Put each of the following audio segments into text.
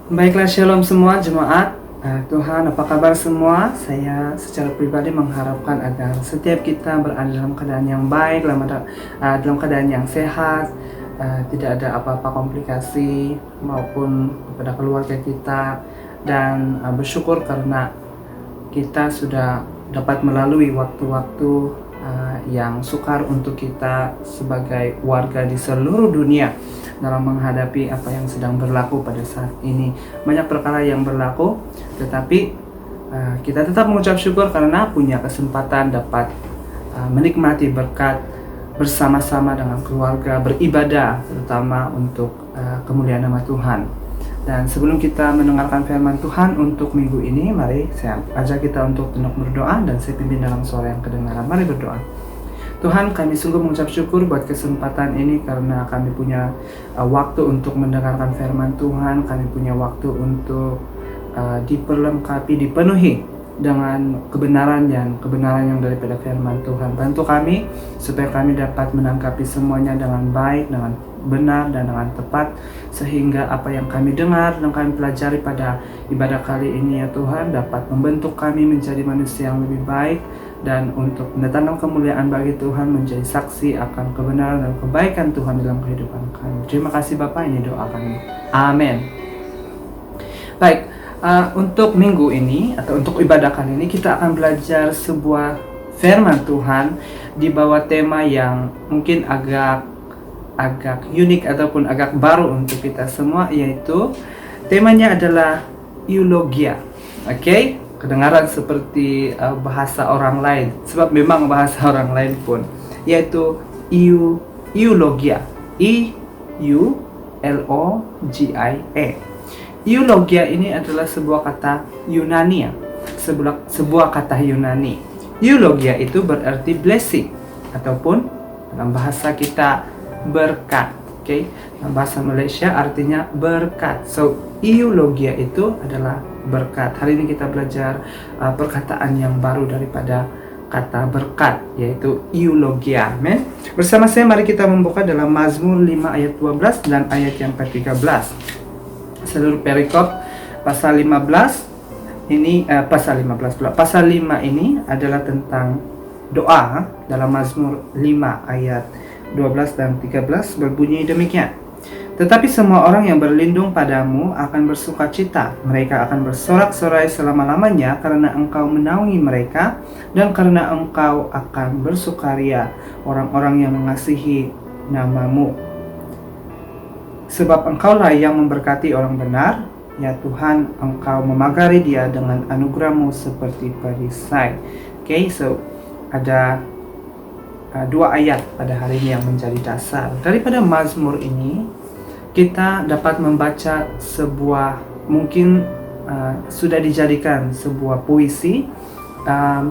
Baiklah, shalom semua jemaat. Tuhan, apa kabar semua? Saya secara pribadi mengharapkan agar setiap kita berada dalam keadaan yang baik, dalam keadaan yang sehat, tidak ada apa-apa komplikasi maupun kepada keluarga kita, dan bersyukur karena kita sudah dapat melalui waktu-waktu yang sukar untuk kita sebagai warga di seluruh dunia dalam menghadapi apa yang sedang berlaku pada saat ini. Banyak perkara yang berlaku, tetapi kita tetap mengucap syukur karena punya kesempatan dapat menikmati berkat bersama-sama dengan keluarga, beribadah terutama untuk kemuliaan nama Tuhan. Dan sebelum kita mendengarkan firman Tuhan untuk minggu ini, mari saya ajak kita untuk tunduk berdoa dan saya pimpin dalam suara yang kedengaran. Mari berdoa. Tuhan, kami sungguh mengucap syukur buat kesempatan ini karena kami punya waktu untuk mendengarkan firman Tuhan. Kami punya waktu untuk diperlengkapi, dipenuhi dengan kebenaran yang daripada firman Tuhan. Bantu kami supaya kami dapat menanggapi semuanya dengan baik, dengan benar dan dengan tepat, sehingga apa yang kami dengar dan kami pelajari pada ibadah kali ini ya Tuhan dapat membentuk kami menjadi manusia yang lebih baik, dan untuk mendatangkan kemuliaan bagi Tuhan, menjadi saksi akan kebenaran dan kebaikan Tuhan dalam kehidupan kami. Terima kasih Bapak, ini doa kami. Amin. Baik, untuk minggu ini atau untuk ibadah kali ini kita akan belajar sebuah firman Tuhan di bawah tema yang mungkin agak unik ataupun agak baru untuk kita semua, yaitu temanya adalah eulogia. Oke? Kedengaran seperti bahasa orang lain, sebab memang bahasa orang lain pun, yaitu eulogia. E-U-L-O-G-I-A. Eulogia ini adalah sebuah kata Yunani, sebuah kata Yunani. Eulogia itu berarti blessing ataupun dalam bahasa kita berkat. Okay? Dalam bahasa Malaysia artinya berkat. So, eulogia itu adalah berkat. Hari ini kita belajar perkataan yang baru daripada kata berkat, yaitu eulogia. Amen. Bersama saya mari kita membuka dalam Mazmur 5 ayat 12 dan ayat yang ke-13. Seluruh perikop pasal 15 ini pasal 5 ini adalah tentang doa. Dalam Mazmur 5 ayat 12 dan 13 berbunyi demikian. Tetapi semua orang yang berlindung padamu akan bersukacita. Mereka akan bersorak-sorai selama-lamanya karena engkau menaungi mereka dan karena engkau akan bersukaria orang-orang yang mengasihi namamu. Sebab engkaulah yang memberkati orang benar, ya Tuhan, engkau memagari dia dengan anugerahmu seperti perisai. Okay, so ada dua ayat pada hari ini yang menjadi dasar. Daripada Mazmur ini kita dapat membaca sebuah mungkin sudah dijadikan sebuah puisi,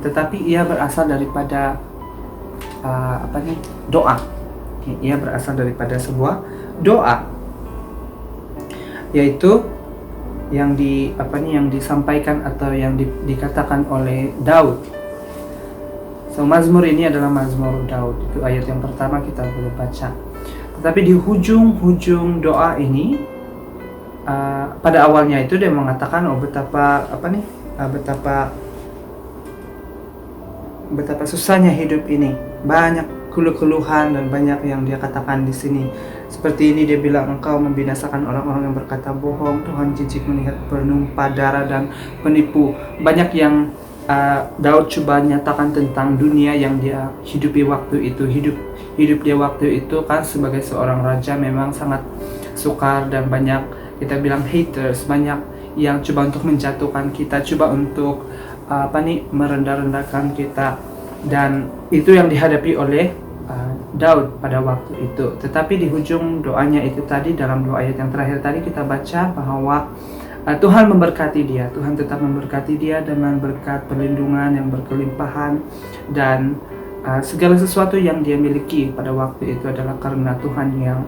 tetapi ia berasal daripada doa. Ia berasal daripada sebuah doa, yaitu yang disampaikan atau yang dikatakan oleh Daud. So, Mazmur ini adalah Mazmur Daud. Itu ayat yang pertama kita boleh baca. Tetapi di hujung doa ini, pada awalnya itu dia mengatakan betapa susahnya hidup ini, banyak keluhan dan banyak yang dia katakan di sini. Seperti ini dia bilang, engkau membinasakan orang-orang yang berkata bohong, Tuhan jijik melihat penumpah darah dan penipu. Banyak yang Daud coba nyatakan tentang dunia yang dia hidupi waktu itu. Hidup dia waktu itu kan sebagai seorang raja memang sangat sukar, dan banyak kita bilang haters, banyak yang coba untuk menjatuhkan kita, coba untuk merendah-rendahkan kita, dan itu yang dihadapi oleh Daud pada waktu itu. Tetapi di ujung doanya itu tadi, dalam dua ayat yang terakhir tadi kita baca bahwa Tuhan memberkati dia. Tuhan tetap memberkati dia dengan berkat perlindungan yang berkelimpahan, dan segala sesuatu yang dia miliki pada waktu itu adalah karena Tuhan yang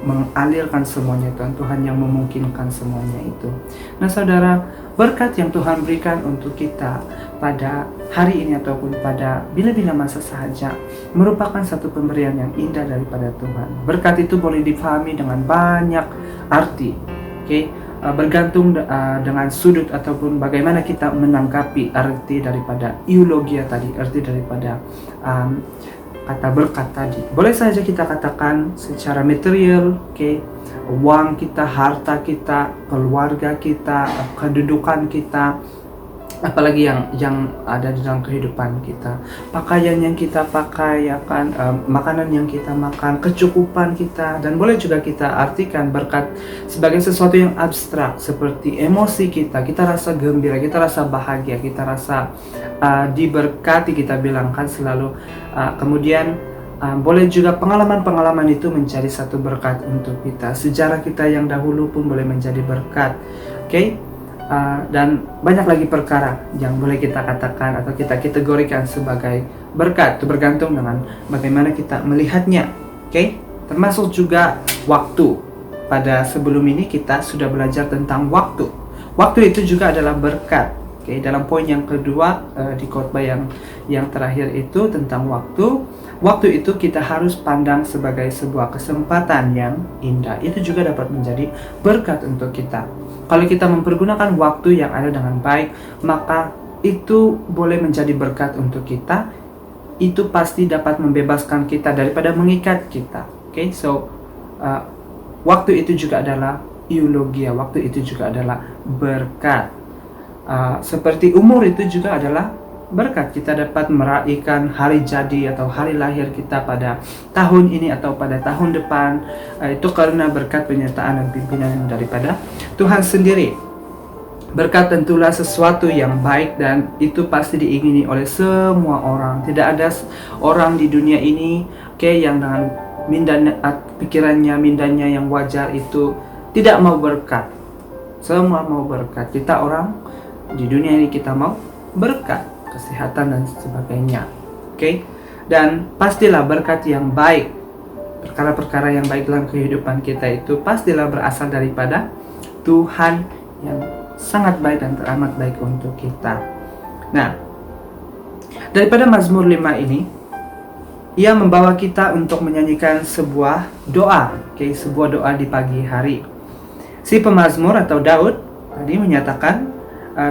mengalirkan semuanya, Tuhan yang memungkinkan semuanya itu. Nah saudara, berkat yang Tuhan berikan untuk kita pada hari ini ataupun pada bila-bila masa sahaja merupakan satu pemberian yang indah daripada Tuhan. Berkat itu boleh difahami dengan banyak arti. Okay? bergantung dengan sudut ataupun bagaimana kita menanggapi arti daripada eulogia tadi, arti daripada kata berkat tadi. Boleh saja kita katakan secara material, uang kita, harta kita, keluarga kita, kedudukan kita, apalagi yang ada di dalam kehidupan kita, pakaian yang kita pakai, makanan yang kita makan, kecukupan kita. Dan boleh juga kita artikan berkat sebagai sesuatu yang abstrak, seperti emosi kita rasa gembira, kita rasa bahagia, kita rasa diberkati, kita bilangkan selalu. Kemudian boleh juga pengalaman-pengalaman itu menjadi satu berkat untuk kita. Sejarah kita yang dahulu pun boleh menjadi berkat. Dan banyak lagi perkara yang boleh kita katakan atau kita kategorikan sebagai berkat. Itu bergantung dengan bagaimana kita melihatnya. Termasuk juga waktu. Pada sebelum ini kita sudah belajar tentang waktu. Waktu itu juga adalah berkat. Dalam poin yang kedua di khotbah yang terakhir itu tentang waktu. Waktu itu kita harus pandang sebagai sebuah kesempatan yang indah. Itu juga dapat menjadi berkat untuk kita. Kalau kita mempergunakan waktu yang ada dengan baik, maka itu boleh menjadi berkat untuk kita. Itu pasti dapat membebaskan kita daripada mengikat kita. Waktu itu juga adalah eulogia. Waktu itu juga adalah berkat. Seperti umur itu juga adalah berkat. Kita dapat meraihkan hari jadi atau hari lahir kita pada tahun ini atau pada tahun depan. Itu karena berkat penyertaan dan pimpinan daripada Tuhan sendiri. Berkat tentulah sesuatu yang baik dan itu pasti diingini oleh semua orang. Tidak ada orang di dunia ini yang dengan pikirannya, mindanya yang wajar itu tidak mau berkat. Semua mau berkat. Kita orang di dunia ini kita mau berkat, kesehatan dan sebagainya. Dan pastilah berkat yang baik, perkara-perkara yang baik dalam kehidupan kita itu pastilah berasal daripada Tuhan yang sangat baik dan teramat baik untuk kita. Nah, daripada Mazmur 5 ini, ia membawa kita untuk menyanyikan sebuah doa, sebuah doa di pagi hari. Si pemazmur atau Daud tadi menyatakan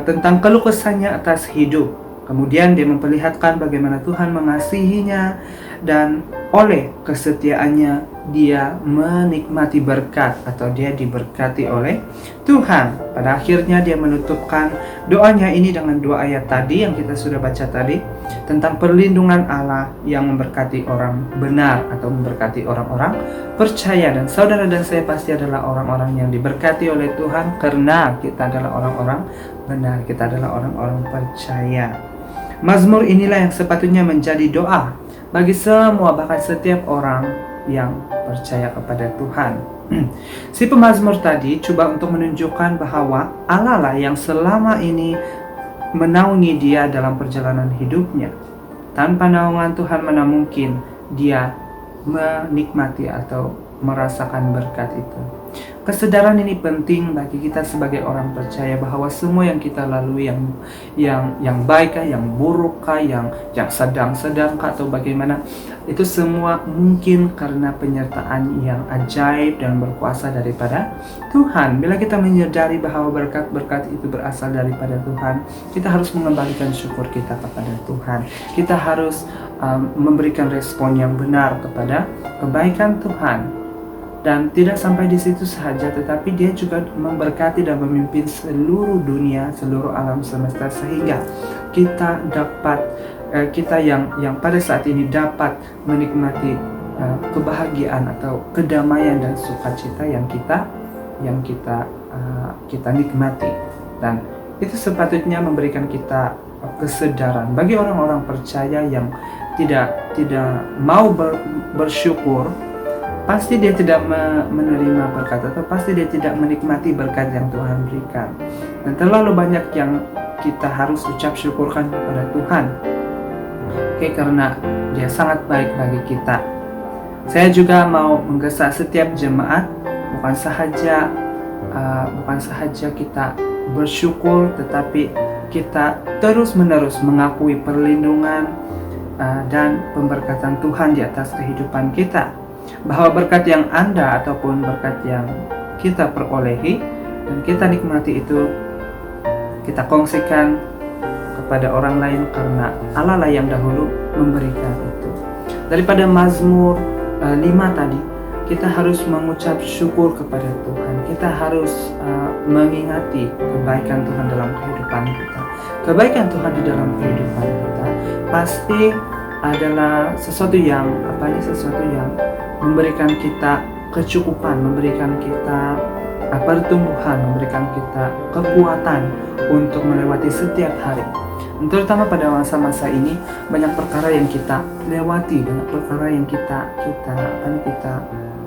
tentang keluh kesahnya atas hidup. Kemudian dia memperlihatkan bagaimana Tuhan mengasihinya dan oleh kesetiaannya dia menikmati berkat atau dia diberkati oleh Tuhan. Pada akhirnya dia menutupkan doanya ini dengan dua ayat tadi yang kita sudah baca tadi tentang perlindungan Allah yang memberkati orang benar atau memberkati orang-orang percaya. Dan saudara dan saya pasti adalah orang-orang yang diberkati oleh Tuhan karena kita adalah orang-orang benar, kita adalah orang-orang percaya. Mazmur inilah yang sepatutnya menjadi doa bagi semua, bahkan setiap orang yang percaya kepada Tuhan. Si pemazmur tadi coba untuk menunjukkan bahwa Allah lah yang selama ini menaungi dia dalam perjalanan hidupnya. Tanpa naungan Tuhan mana mungkin dia menikmati atau merasakan berkat itu. Kesadaran ini penting bagi kita sebagai orang percaya bahwa semua yang kita lalui yang baik yang buruk yang sedang atau bagaimana, itu semua mungkin karena penyertaan yang ajaib dan berkuasa daripada Tuhan. Bila kita menyadari bahwa berkat-berkat itu berasal daripada Tuhan, kita harus mengembalikan syukur kita kepada Tuhan. Kita harus memberikan respon yang benar kepada kebaikan Tuhan. Dan tidak sampai di situ saja, tetapi dia juga memberkati dan memimpin seluruh dunia, seluruh alam semesta, sehingga kita dapat, kita yang pada saat ini dapat menikmati kebahagiaan atau kedamaian dan sukacita yang kita nikmati. Dan itu sepatutnya memberikan kita kesadaran bagi orang-orang percaya yang tidak mau bersyukur. Pasti dia tidak menerima berkat atau pasti dia tidak menikmati berkat yang Tuhan berikan. Dan terlalu banyak yang kita harus ucap syukurkan kepada Tuhan. Karena dia sangat baik bagi kita. Saya juga mau menggesa setiap jemaat, bukan sahaja kita bersyukur, tetapi kita terus-menerus mengakui perlindungan dan pemberkatan Tuhan di atas kehidupan kita. Bahwa berkat yang Anda ataupun berkat yang kita perolehi dan kita nikmati itu, kita kongsikan kepada orang lain, karena Allah lah yang dahulu memberikan itu. Daripada Mazmur 5 tadi, kita harus mengucap syukur kepada Tuhan. Kita harus mengingati kebaikan Tuhan dalam kehidupan kita. Kebaikan Tuhan di dalam kehidupan kita pasti adalah sesuatu yang memberikan kita kecukupan, memberikan kita pertumbuhan, memberikan kita kekuatan untuk melewati setiap hari. Terutama pada masa-masa ini, banyak perkara yang kita lewati, banyak perkara yang kita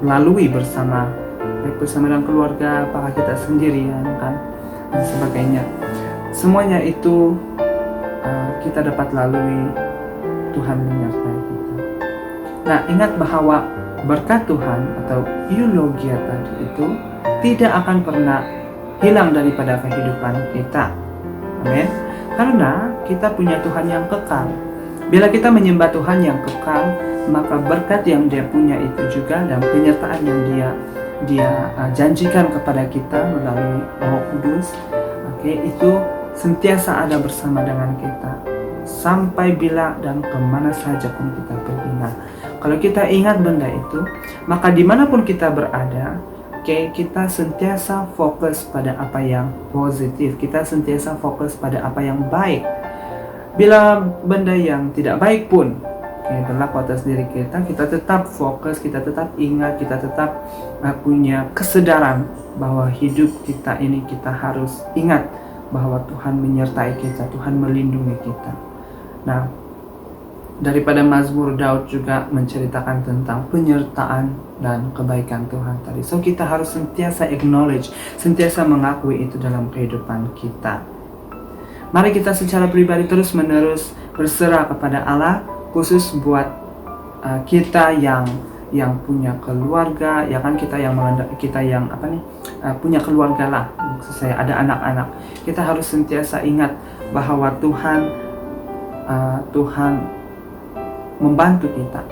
lalui bersama dengan keluarga, apakah kita sendirian kan, dan sebagainya. Semuanya itu kita dapat lalui, Tuhan menyertai kita. Nah, ingat bahwa berkat Tuhan atau eulogia tadi itu tidak akan pernah hilang daripada kehidupan kita. Amin. Karena kita punya Tuhan yang kekal. Bila kita menyembah Tuhan yang kekal, maka berkat yang Dia punya itu juga, dan penyertaan yang Dia janjikan kepada kita melalui Roh Kudus, itu sentiasa ada bersama dengan kita sampai bila dan kemana saja pun kita pergi. Nah, kalau kita ingat benda itu, maka dimanapun kita berada, kita sentiasa fokus pada apa yang positif, kita sentiasa fokus pada apa yang baik. Bila benda yang tidak baik pun berlaku atas diri kita, kita tetap fokus, kita tetap ingat, kita tetap punya kesadaran bahwa hidup kita ini, kita harus ingat bahwa Tuhan menyertai kita, Tuhan melindungi kita. Nah, daripada Mazmur, Daud juga menceritakan tentang penyertaan dan kebaikan Tuhan tadi. So kita harus sentiasa acknowledge, sentiasa mengakui itu dalam kehidupan kita. Mari kita secara pribadi terus menerus berserah kepada Allah, khusus buat kita yang punya keluarga, ya kan, kita yang punya keluarga lah, maksud saya ada anak-anak. Kita harus sentiasa ingat bahwa Tuhan membantu kita,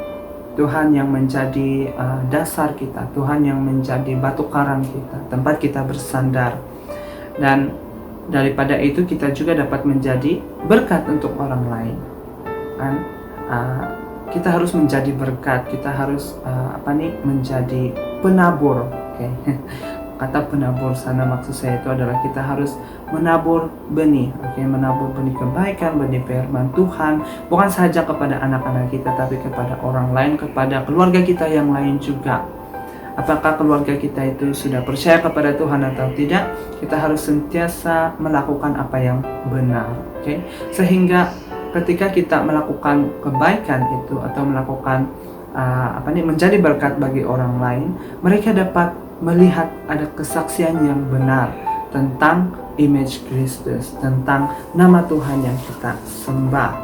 Tuhan yang menjadi dasar kita, Tuhan yang menjadi batu karang kita, tempat kita bersandar. Dan daripada itu kita juga dapat menjadi berkat untuk orang lain. Kita harus menjadi berkat, kita harus menjadi penabur. Kata penabur sana maksud saya itu adalah kita harus menabur benih, menabur benih kebaikan, benih firman Tuhan, bukan saja kepada anak-anak kita, tapi kepada orang lain, kepada keluarga kita yang lain juga. Apakah keluarga kita itu sudah percaya kepada Tuhan atau tidak, kita harus sentiasa melakukan apa yang benar, sehingga ketika kita melakukan kebaikan itu atau melakukan menjadi berkat bagi orang lain, mereka dapat melihat ada kesaksian yang benar tentang image Kristus, tentang nama Tuhan yang kita sembah.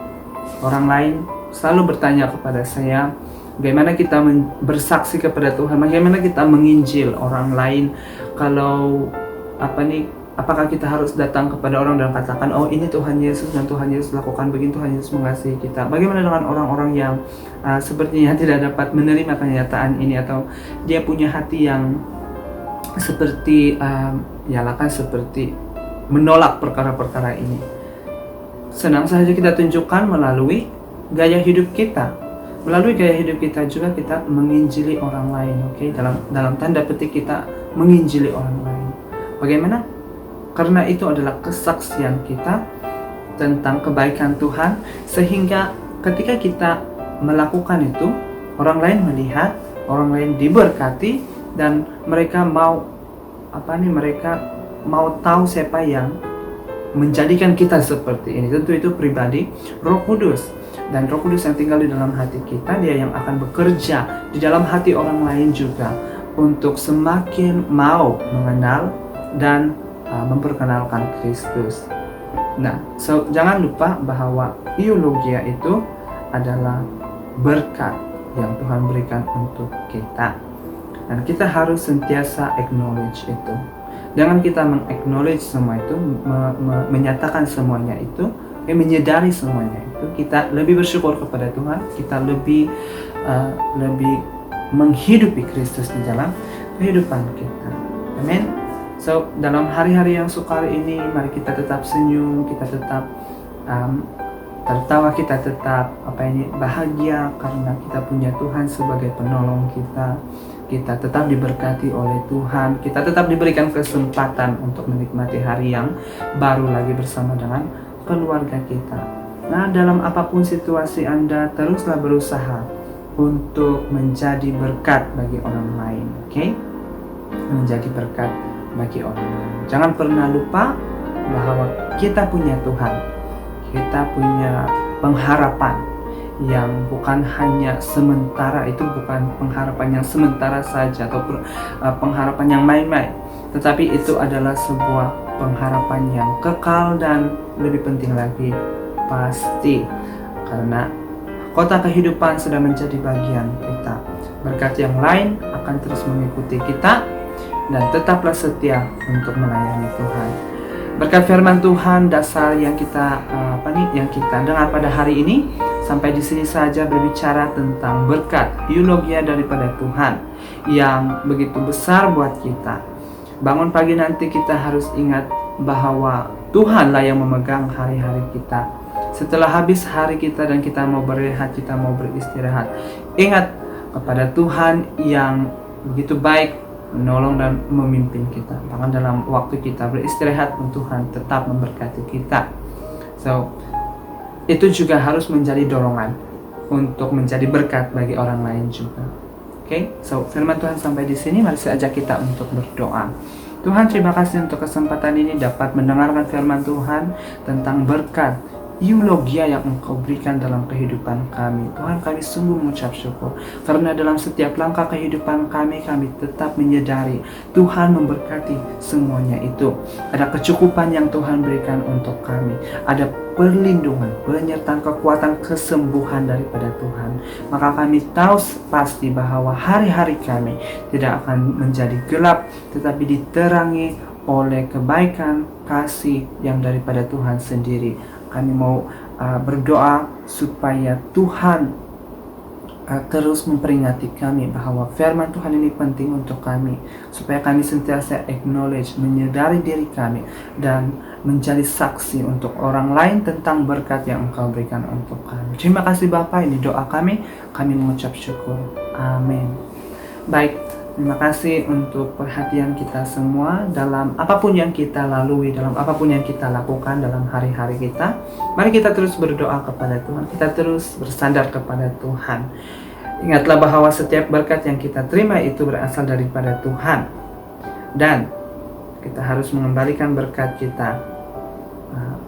Orang lain selalu bertanya kepada saya, bagaimana kita bersaksi kepada Tuhan, bagaimana kita menginjil orang lain, kalau apakah kita harus datang kepada orang dan katakan, oh ini Tuhan Yesus dan Tuhan Yesus lakukan begini, Tuhan Yesus mengasihi kita. Bagaimana dengan orang-orang yang sepertinya tidak dapat menerima kenyataan ini, atau dia punya hati yang seperti seperti menolak perkara-perkara ini? Senang saja kita tunjukkan melalui gaya hidup kita. Melalui gaya hidup kita juga kita menginjili orang lain, dalam tanda petik kita menginjili orang lain. Bagaimana? Karena itu adalah kesaksian kita tentang kebaikan Tuhan, sehingga ketika kita melakukan itu, orang lain melihat, orang lain diberkati, dan mereka mau tahu siapa yang menjadikan kita seperti ini. Tentu itu pribadi Roh Kudus, dan Roh Kudus yang tinggal di dalam hati kita, Dia yang akan bekerja di dalam hati orang lain juga untuk semakin mau mengenal dan memperkenalkan Kristus. Nah, jangan lupa bahwa eulogia itu adalah berkat yang Tuhan berikan untuk kita. Dan kita harus sentiasa acknowledge itu. Jangan kita meng-acknowledge semua itu, menyatakan semuanya itu, menyadari semuanya itu. Kita lebih bersyukur kepada Tuhan, kita lebih menghidupi Kristus di dalam kehidupan kita. Amin. So, dalam hari-hari yang sukar ini, mari kita tetap senyum, kita tetap tertawa, kita tetap bahagia karena kita punya Tuhan sebagai penolong kita. Kita tetap diberkati oleh Tuhan, kita tetap diberikan kesempatan untuk menikmati hari yang baru lagi bersama dengan keluarga kita. Nah, dalam apapun situasi Anda, teruslah berusaha untuk menjadi berkat bagi orang lain, oke? Menjadi berkat bagi orang lain. Jangan pernah lupa bahwa kita punya Tuhan. Kita punya pengharapan yang bukan hanya sementara, itu bukan pengharapan yang sementara saja atau pengharapan yang main-main, tetapi itu adalah sebuah pengharapan yang kekal dan lebih penting lagi pasti, karena kota kehidupan sudah menjadi bagian kita. Berkat yang lain akan terus mengikuti kita, dan tetaplah setia untuk melayani Tuhan. Berkat firman Tuhan dasar yang kita dengar pada hari ini sampai di sini saja, berbicara tentang berkat eulogia daripada Tuhan yang begitu besar buat kita. Bangun pagi nanti kita harus ingat bahwa Tuhanlah yang memegang hari-hari kita. Setelah habis hari kita dan kita mau berehat, kita mau beristirahat, ingat kepada Tuhan yang begitu baik, menolong dan memimpin kita. Bahkan dalam waktu kita beristirahat pun Tuhan tetap memberkati kita. So, itu juga harus menjadi dorongan untuk menjadi berkat bagi orang lain juga. Oke, so firman Tuhan sampai di sini. Mari saya ajak kita untuk berdoa. Tuhan, terima kasih untuk kesempatan ini dapat mendengarkan firman Tuhan tentang berkat eulogia yang Engkau berikan dalam kehidupan kami. Tuhan, kami sungguh mengucap syukur karena dalam setiap langkah kehidupan kami tetap menyadari Tuhan memberkati semuanya itu. Ada kecukupan yang Tuhan berikan untuk kami, ada perlindungan, penyertaan, kekuatan, kesembuhan daripada Tuhan. Maka kami tahu pasti bahwa hari-hari kami tidak akan menjadi gelap, tetapi diterangi oleh kebaikan, kasih yang daripada Tuhan sendiri. Kami mau berdoa supaya Tuhan terus memperingati kami bahwa firman Tuhan ini penting untuk kami, supaya kami sentiasa acknowledge, menyadari diri kami dan menjadi saksi untuk orang lain tentang berkat yang Engkau berikan untuk kami. Terima kasih Bapa, ini doa kami mengucap syukur. Amin. Baik, terima kasih untuk perhatian kita semua dalam apapun yang kita lalui, dalam apapun yang kita lakukan dalam hari-hari kita. Mari kita terus berdoa kepada Tuhan, kita terus bersandar kepada Tuhan. Ingatlah bahwa setiap berkat yang kita terima itu berasal daripada Tuhan, dan kita harus mengembalikan berkat kita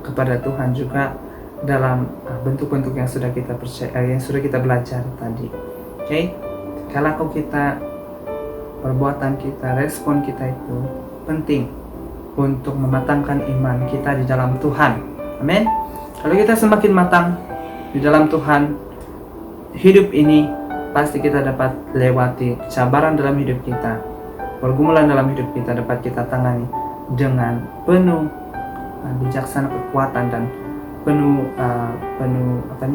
kepada Tuhan juga dalam bentuk-bentuk yang sudah kita belajar tadi. Oke? Kalau kita, perbuatan kita, respon kita itu penting untuk mematangkan iman kita di dalam Tuhan. Amin. Kalau kita semakin matang di dalam Tuhan, hidup ini pasti kita dapat lewati cabaran dalam hidup kita, pergumulan dalam hidup kita dapat kita tangani dengan penuh bijaksana, kekuatan, dan penuh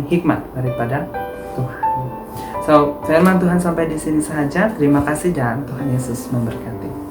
hikmat daripada Tuhan. So, firman Tuhan sampai di sini saja. Terima kasih dan Tuhan Yesus memberkati.